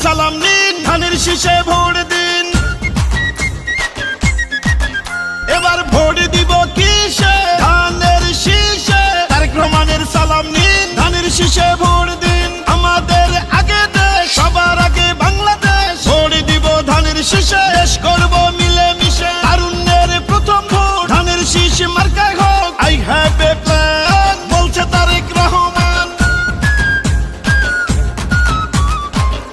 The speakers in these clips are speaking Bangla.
সালাম নিন, ধানের শীষে ভোট দিন। এবার ভোট দিব কিসে? ধানের শীষে। তারেক রহমানের সালাম নিন, ধানের শীষে ভোট দিন। আমাদের আগে দেশ, সবার আগে বাংলাদেশ। ভোট দিব ধানের শীষে, দেশ করব মিলে মিশে। তারুণ্যের প্রথম ভোট ধানের শীষ মার্কায় হোক। আই হ্যাভ এ প্ল্যান, বলছে তারেক রহমান।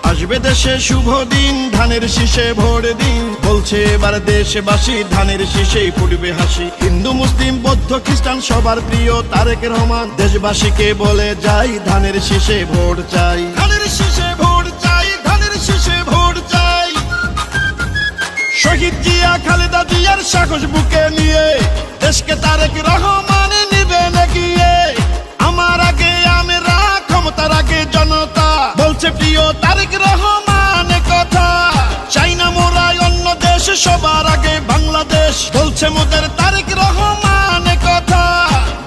আসবে দেশে শুভ দিন, ধানের শীষে ভোট দিন। বলছে এবার দেশবাসী, ধানের শীষেই ফুটবে হাসি। হিন্দু মুসলিম বৌদ্ধ খ্রিস্টান সবার প্রিয় তারেক রহমান। দেশবাসীকে বলে যাই, ধানের শীষে ভোট চাই। ধানের শীষে ভোট চাই, ধানের শীষে ভোট চাই। শহীদ জিয়া খালেদা জিয়ার সাহস বুকে নিয়ে দেশকে তারেক রহমান নিবেন এগিয়ে। আমার আগে আমরা, ক্ষমতার আগে জনতা, বলছে প্রিয় তারেক রহমান কথা। চাই না মোরা অন্য দেশ, সবার আগে বাংলাদেশ, বলছে মোদের তারেক রহমান কথা।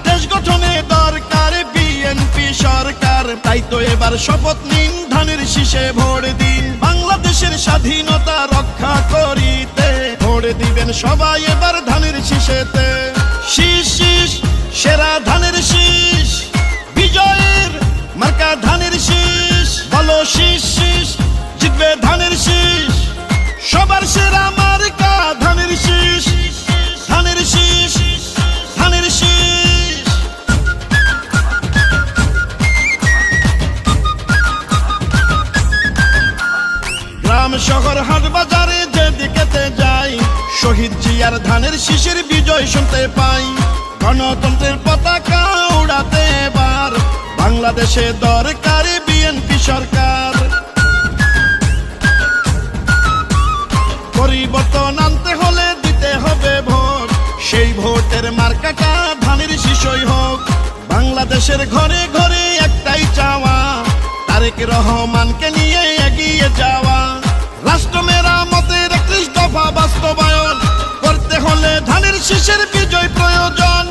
দেশ গঠনে দরকার বিএনপি সরকার, তাই তো এবার শপথ নিন, ধানের শীষে ভোট দিন। বাংলাদেশের স্বাধীনতা রক্ষা করিতে ভোট দিবেন সবাই এবার ধানের শীষেতে। শীষ শীষ সেরা ধানের শীষ, বিজয়ের মার্কা ধানের শীষ। বলো শীষ শীষ, জিতবে ধানের শীষ। সবার সেরা মার্কা ধানের শীষ, ধানের শীষ, ধানের শীষ। গ্রাম শহর হাট বাজারে যেদিকেতে যাই, শহীদ জিয়ার ধানের শীষের বিজয় শুনতে পাই। গণতন্ত্রের পতাকা উড়াতে এবার বাংলাদেশে দরকার বিএনপি সরকার। পরিবর্তন আনতে হলে দিতে হবে ভোট, সেই ভোটের মার্কাটা ধানের শীষই হোক। বাংলাদেশের ঘরে ঘরে একটাই চাওয়া, তারেক রহমানকে নিয়ে এগিয়ে যাওয়া। রাষ্ট্র মেরামতের 31 দফা বাস্তবায়ন করতে হলে ধানের শীষের বিজয় প্রয়োজন।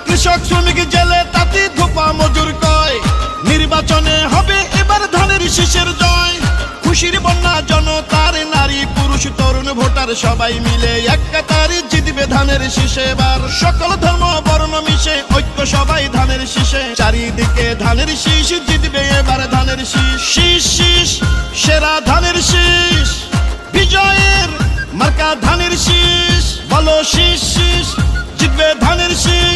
কৃষক শ্রমিক জেলে তাঁতি ধোপা মজুর কয়, নির্বাচনে হবে এবার ধানের শীষের জয়। খুশির বন্যা জনতার, নারী পুরুষ তরুণ ভোটার সবাই মিলে এক কাতারে জিতবে ধানের শীষে এবার। সকল ধর্ম বর্ণ মিশে ঐক্য সবাই ধানের শীষে। চারিদিকে ধানের শীষ, জিতবে এবার ধানের শীষ। শীষ শীষ সেরা ধানের শীষ, বিজয়ের মার্কা ধানের শীষ। বলো শীষ শীষ, জিতবে ধানের শীষ।